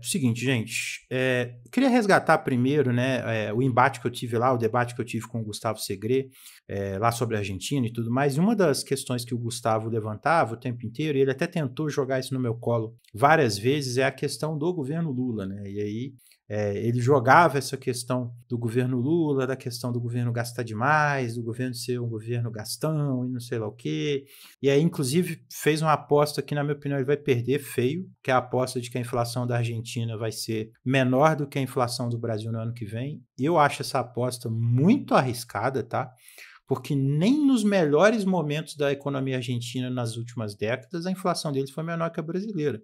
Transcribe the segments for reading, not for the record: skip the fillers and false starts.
Seguinte, gente, eu queria resgatar primeiro, né, o embate que eu tive lá, o debate que eu tive com o Gustavo Segre, lá sobre a Argentina e tudo mais. E uma das questões que o Gustavo levantava o tempo inteiro, e ele até tentou jogar isso no meu colo várias vezes, é a questão do governo Lula, né? E aí ele jogava essa questão do governo Lula, da questão do governo gastar demais, do governo ser um governo gastão e não sei lá o quê. E aí, inclusive, fez uma aposta que, na minha opinião, ele vai perder feio, que é a aposta de que a inflação da Argentina vai ser menor do que a inflação do Brasil no ano que vem. Eu acho essa aposta muito arriscada, tá? Porque nem nos melhores momentos da economia argentina nas últimas décadas a inflação deles foi menor que a brasileira.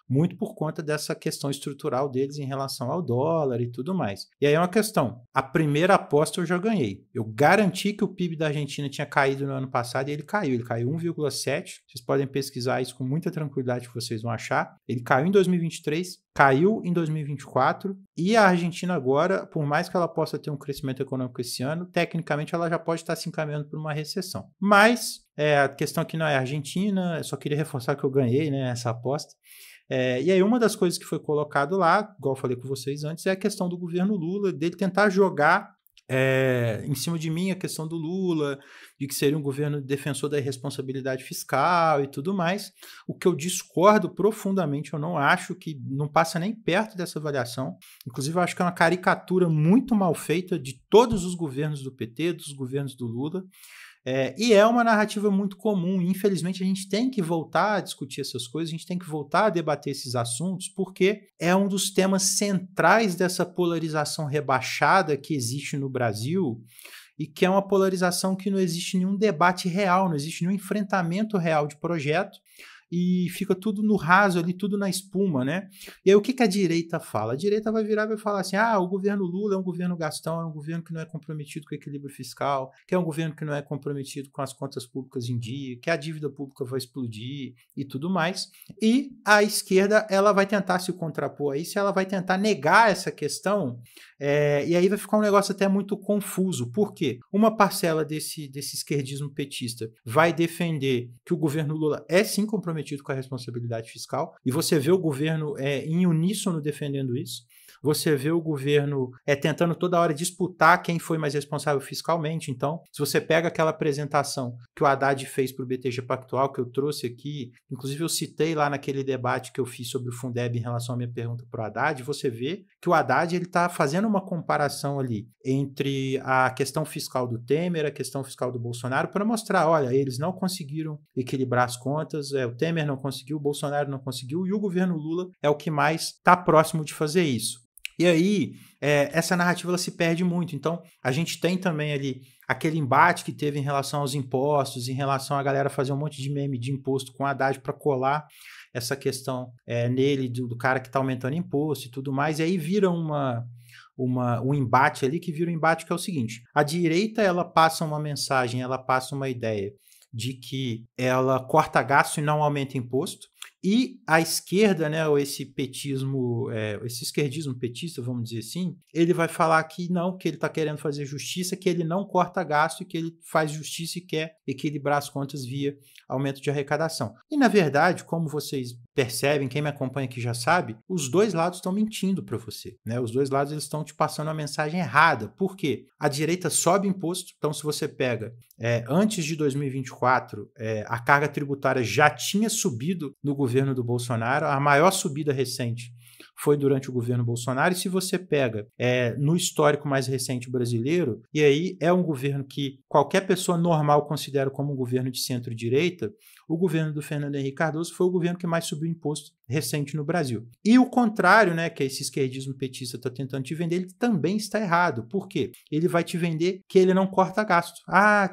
Muito por conta dessa questão estrutural deles em relação ao dólar e tudo mais. E aí é uma questão, a primeira aposta eu já ganhei. Eu garanti que o PIB da Argentina tinha caído no ano passado e ele caiu 1,7. Vocês podem pesquisar isso com muita tranquilidade que vocês vão achar. Ele caiu em 2023, caiu em 2024 e a Argentina agora, por mais que ela possa ter um crescimento econômico esse ano, tecnicamente ela já pode estar se encaminhando para uma recessão. Mas a questão aqui não é a Argentina, eu só queria reforçar que eu ganhei, né, essa aposta. E aí uma das coisas que foi colocado lá, igual eu falei com vocês antes, é a questão do governo Lula, dele tentar jogar em cima de mim a questão do Lula, de que seria um governo defensor da irresponsabilidade fiscal e tudo mais. O que eu discordo profundamente, eu não acho que não passa nem perto dessa avaliação. Inclusive, eu acho que é uma caricatura muito mal feita de todos os governos do PT, dos governos do Lula. E é uma narrativa muito comum. Infelizmente, a gente tem que voltar a discutir essas coisas, a gente tem que voltar a debater esses assuntos, porque é um dos temas centrais dessa polarização rebaixada que existe no Brasil e que é uma polarização que não existe nenhum debate real, não existe nenhum enfrentamento real de projeto e fica tudo no raso ali, tudo na espuma, né? E aí o que a direita fala? A direita vai virar e vai falar assim, o governo Lula é um governo gastão, é um governo que não é comprometido com o equilíbrio fiscal, que é um governo que não é comprometido com as contas públicas em dia, que a dívida pública vai explodir e tudo mais. E a esquerda, ela vai tentar se contrapor a isso, ela vai tentar negar essa questão, e aí vai ficar um negócio até muito confuso. Por quê? Uma parcela desse esquerdismo petista vai defender que o governo Lula é sim comprometido com a responsabilidade fiscal, e você vê o governo em uníssono defendendo isso. Você vê o governo tentando toda hora disputar quem foi mais responsável fiscalmente. Então, se você pega aquela apresentação que o Haddad fez para o BTG Pactual, que eu trouxe aqui, inclusive eu citei lá naquele debate que eu fiz sobre o Fundeb em relação à minha pergunta para o Haddad, você vê que o Haddad está fazendo uma comparação ali entre a questão fiscal do Temer, a questão fiscal do Bolsonaro, para mostrar, olha, eles não conseguiram equilibrar as contas, o Temer não conseguiu, o Bolsonaro não conseguiu, e o governo Lula é o que mais está próximo de fazer isso. E aí, essa narrativa ela se perde muito. Então, a gente tem também ali aquele embate que teve em relação aos impostos, em relação a galera fazer um monte de meme de imposto com Haddad para colar essa questão nele, do cara que está aumentando imposto e tudo mais. E aí vira um embate ali, que vira um embate que é o seguinte: a direita ela passa uma mensagem, ela passa uma ideia de que ela corta gasto e não aumenta imposto. E a esquerda, né, ou esse petismo, esse esquerdismo petista, vamos dizer assim, ele vai falar que não, que ele está querendo fazer justiça, que ele não corta gasto, que ele faz justiça e quer equilibrar as contas via aumento de arrecadação. E, na verdade, como vocês percebem, quem me acompanha aqui já sabe, os dois lados estão mentindo para você, né? Os dois lados eles estão te passando uma mensagem errada. Por quê? A direita sobe imposto, então se você pega antes de 2024, a carga tributária já tinha subido no governo do Bolsonaro, a maior subida recente foi durante o governo Bolsonaro, e se você pega no histórico mais recente brasileiro, e aí é um governo que qualquer pessoa normal considera como um governo de centro-direita, o governo do Fernando Henrique Cardoso foi o governo que mais subiu imposto recente no Brasil. E o contrário, né, que esse esquerdismo petista está tentando te vender, ele também está errado. Por quê? Ele vai te vender que ele não corta gasto.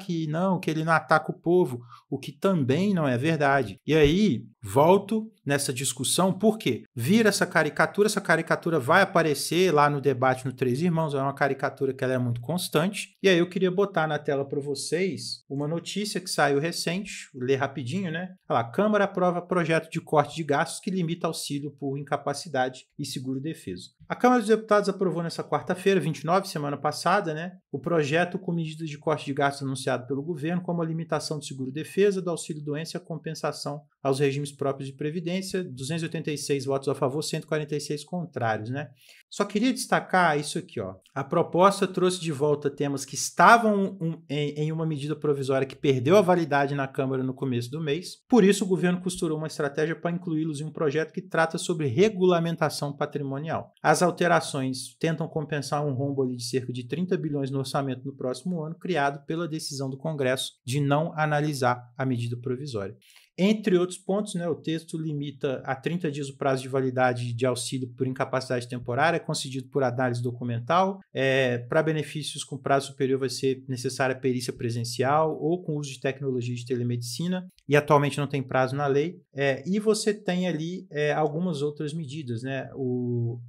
Que ele não ataca o povo, o que também não é verdade. E aí, volto nessa discussão, por quê? Vira essa caricatura vai aparecer lá no debate no Três Irmãos, é uma caricatura que ela é muito constante. E aí eu queria botar na tela para vocês uma notícia que saiu recente, vou ler rapidinho bonitinho, né? Olha lá, a Câmara aprova projeto de corte de gastos que limita auxílio por incapacidade e seguro-defeso. A Câmara dos Deputados aprovou nessa quarta-feira, 29, semana passada, né, o projeto com medidas de corte de gastos anunciado pelo governo, como a limitação do seguro-defesa, do auxílio-doença e a compensação aos regimes próprios de previdência, 286 votos a favor, 146 contrários, né? Só queria destacar isso aqui, ó. A proposta trouxe de volta temas que estavam em uma medida provisória que perdeu a validade na Câmara no começo do mês. Por isso, o governo costurou uma estratégia para incluí-los em um projeto que trata sobre regulamentação patrimonial. As alterações tentam compensar um rombo ali de cerca de 30 bilhões no orçamento no próximo ano, criado pela decisão do Congresso de não analisar a medida provisória. Entre outros pontos, né, o texto limita a 30 dias o prazo de validade de auxílio por incapacidade temporária, concedido por análise documental. Para benefícios com prazo superior vai ser necessária perícia presencial ou com uso de tecnologia de telemedicina, e atualmente não tem prazo na lei. E você tem ali algumas outras medidas, né?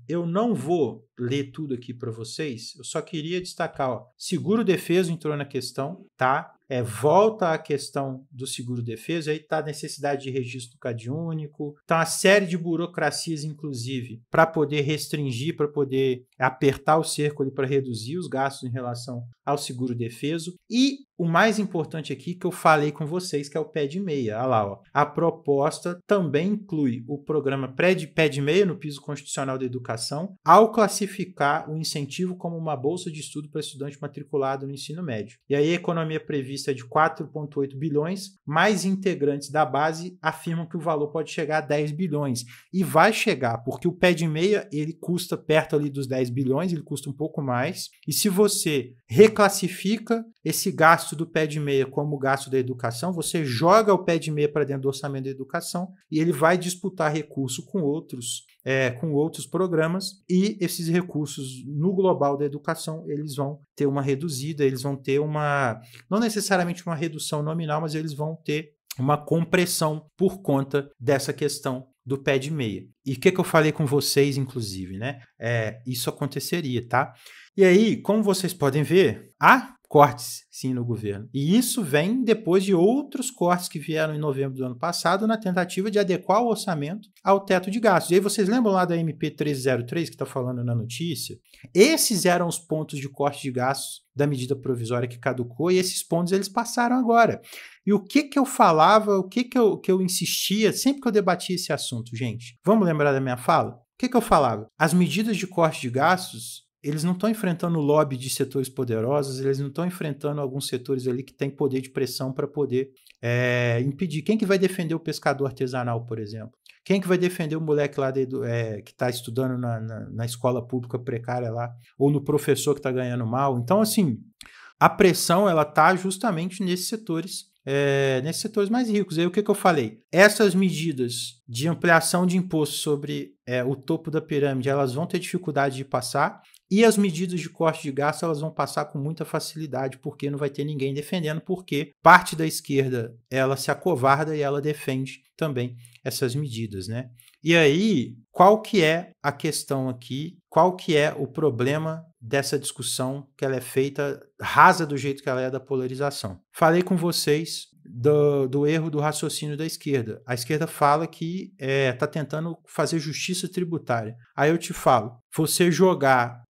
Eu não vou ler tudo aqui para vocês, eu só queria destacar, ó, seguro-defeso entrou na questão, tá? Volta à questão do seguro-defesa, aí está a necessidade de registro do CadÚnico, está uma série de burocracias, inclusive, para poder restringir, para poder apertar o cerco ali para reduzir os gastos em relação ao seguro-defeso. E o mais importante aqui que eu falei com vocês, que é o pé de meia. Olha lá, ó. A proposta também inclui o programa pé de meia no piso constitucional da educação, ao classificar o incentivo como uma bolsa de estudo para estudante matriculado no ensino médio. E aí a economia prevista é de 4,8 bilhões, mais integrantes da base afirmam que o valor pode chegar a 10 bilhões. E vai chegar, porque o pé de meia ele custa perto ali dos 10 bilhões, ele custa um pouco mais. E se você reclassifica esse gasto do pé de meia como gasto da educação, você joga o pé de meia para dentro do orçamento da educação e ele vai disputar recurso com outros programas, e esses recursos no global da educação eles vão ter uma reduzida, eles vão ter não necessariamente uma redução nominal, mas eles vão ter uma compressão por conta dessa questão do pé de meia. E o que eu falei com vocês, inclusive, né? Isso aconteceria, tá? E aí, como vocês podem ver, há cortes, sim, no governo. E isso vem depois de outros cortes que vieram em novembro do ano passado na tentativa de adequar o orçamento ao teto de gastos. E aí vocês lembram lá da MP 1303 que está falando na notícia? Esses eram os pontos de corte de gastos da medida provisória que caducou, e esses pontos eles passaram agora. E o que eu falava, o que eu insistia sempre que eu debatia esse assunto, gente? Vamos lembrar da minha fala? O que eu falava? As medidas de corte de gastos, eles não estão enfrentando o lobby de setores poderosos, eles não estão enfrentando alguns setores ali que têm poder de pressão para poder impedir. Quem que vai defender o pescador artesanal, por exemplo? Quem que vai defender o moleque lá que está estudando na escola pública precária lá? Ou no professor que está ganhando mal? Então, assim, a pressão ela está justamente nesses setores mais ricos. Aí o que eu falei? Essas medidas de ampliação de imposto sobre o topo da pirâmide, elas vão ter dificuldade de passar, e as medidas de corte de gasto elas vão passar com muita facilidade, porque não vai ter ninguém defendendo, porque parte da esquerda ela se acovarda e ela defende também essas medidas, né? E aí, qual que é a questão aqui? Qual que é o problema dessa discussão que ela é feita rasa do jeito que ela é da polarização? Falei com vocês do erro do raciocínio da esquerda. A esquerda fala que está tentando fazer justiça tributária. Aí eu te falo, você jogar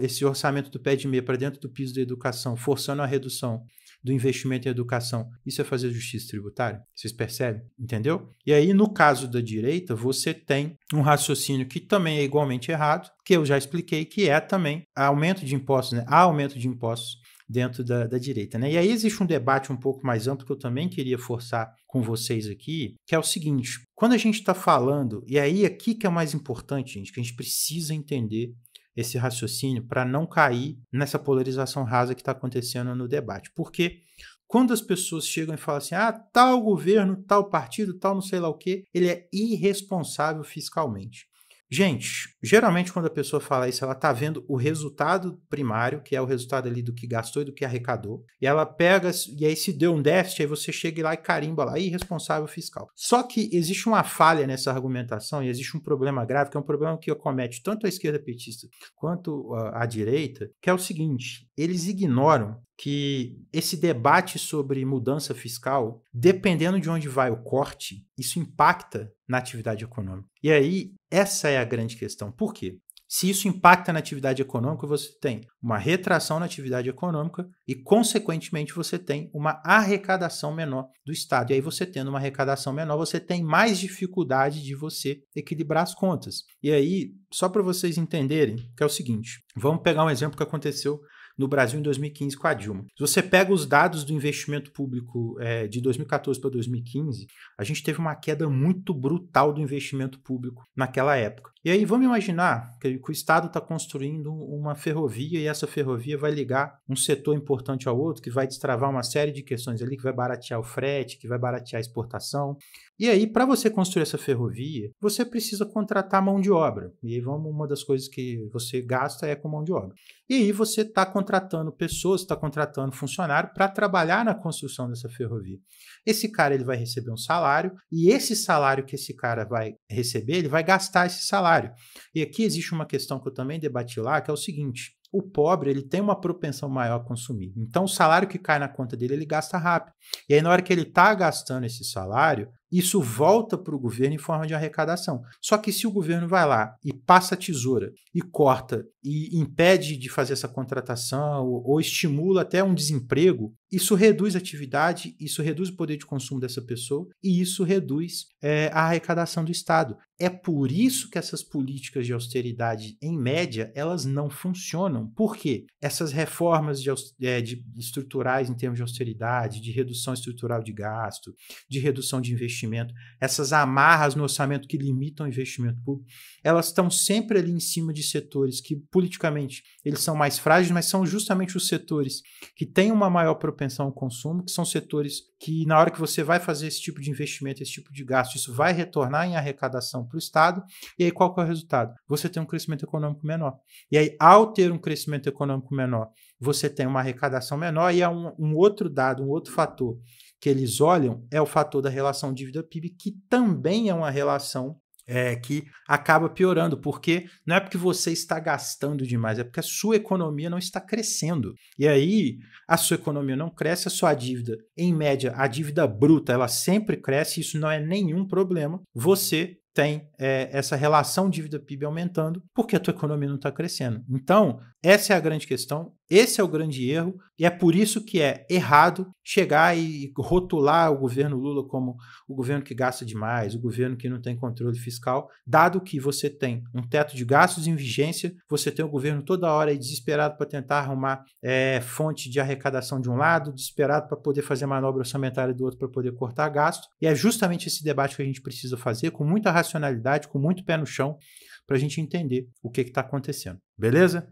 esse orçamento do pé de meia para dentro do piso da educação, forçando a redução do investimento em educação, isso é fazer justiça tributária? Vocês percebem? Entendeu? E aí, no caso da direita, você tem um raciocínio que também é igualmente errado, que eu já expliquei, que é também aumento de impostos, né? Há aumento de impostos dentro da direita, né? E aí existe um debate um pouco mais amplo que eu também queria forçar com vocês aqui, que é o seguinte: quando a gente está falando, e aí aqui que é o mais importante, gente, que a gente precisa entender esse raciocínio para não cair nessa polarização rasa que está acontecendo no debate. Porque quando as pessoas chegam e falam assim, tal governo, tal partido, tal não sei lá o quê, ele é irresponsável fiscalmente. Gente, geralmente quando a pessoa fala isso, ela está vendo o resultado primário, que é o resultado ali do que gastou e do que arrecadou, e ela pega, e aí se deu um déficit, aí você chega lá e carimba lá, irresponsável fiscal. Só que existe uma falha nessa argumentação, e existe um problema grave, que é um problema que acomete tanto a esquerda petista quanto a direita, que é o seguinte: eles ignoram que esse debate sobre mudança fiscal, dependendo de onde vai o corte, isso impacta na atividade econômica. E aí, essa é a grande questão. Por quê? Se isso impacta na atividade econômica, você tem uma retração na atividade econômica e, consequentemente, você tem uma arrecadação menor do Estado. E aí, você tendo uma arrecadação menor, você tem mais dificuldade de você equilibrar as contas. E aí, só para vocês entenderem, que é o seguinte, vamos pegar um exemplo que aconteceu no Brasil em 2015 com a Dilma. Se você pega os dados do investimento público de 2014 para 2015, a gente teve uma queda muito brutal do investimento público naquela época. E aí vamos imaginar que o Estado está construindo uma ferrovia e essa ferrovia vai ligar um setor importante ao outro, que vai destravar uma série de questões ali, que vai baratear o frete, que vai baratear a exportação. E aí, para você construir essa ferrovia, você precisa contratar mão de obra. E aí, uma das coisas que você gasta é com mão de obra. E aí você está contratando pessoas, está contratando funcionário para trabalhar na construção dessa ferrovia. Esse cara ele vai receber um salário e esse salário que esse cara vai receber, ele vai gastar esse salário. E aqui existe uma questão que eu também debati lá, que é o seguinte: o pobre ele tem uma propensão maior a consumir. Então, o salário que cai na conta dele, ele gasta rápido. E aí, na hora que ele está gastando esse salário, isso volta para o governo em forma de arrecadação. Só que se o governo vai lá e passa a tesoura e corta e impede de fazer essa contratação ou estimula até um desemprego, isso reduz a atividade, isso reduz o poder de consumo dessa pessoa e isso reduz a arrecadação do Estado. É por isso que essas políticas de austeridade, em média, elas não funcionam. Por quê? Essas reformas estruturais em termos de austeridade, de redução estrutural de gasto, de redução de investimento, essas amarras no orçamento que limitam o investimento público, elas estão sempre ali em cima de setores que, politicamente, eles são mais frágeis, mas são justamente os setores que têm uma maior propensão ao consumo, que são setores que, na hora que você vai fazer esse tipo de investimento, esse tipo de gasto, isso vai retornar em arrecadação para o Estado. E aí, qual que é o resultado? Você tem um crescimento econômico menor. E aí, ao ter um crescimento econômico menor, você tem uma arrecadação menor e é um outro dado, um outro fator que eles olham é o fator da relação dívida-PIB, que também é uma relação que acaba piorando, porque não é porque você está gastando demais, é porque a sua economia não está crescendo. E aí, a sua economia não cresce, a sua dívida, em média, a dívida bruta, ela sempre cresce, isso não é nenhum problema. Você tem essa relação dívida-PIB aumentando porque a tua economia não está crescendo. Então, essa é a grande questão, esse é o grande erro, e é por isso que é errado chegar e rotular o governo Lula como o governo que gasta demais, o governo que não tem controle fiscal, dado que você tem um teto de gastos em vigência, você tem o governo toda hora aí desesperado para tentar arrumar fonte de arrecadação de um lado, desesperado para poder fazer manobra orçamentária do outro para poder cortar gasto, e é justamente esse debate que a gente precisa fazer com muita racionalidade, com muito pé no chão, para a gente entender o que está acontecendo. Beleza?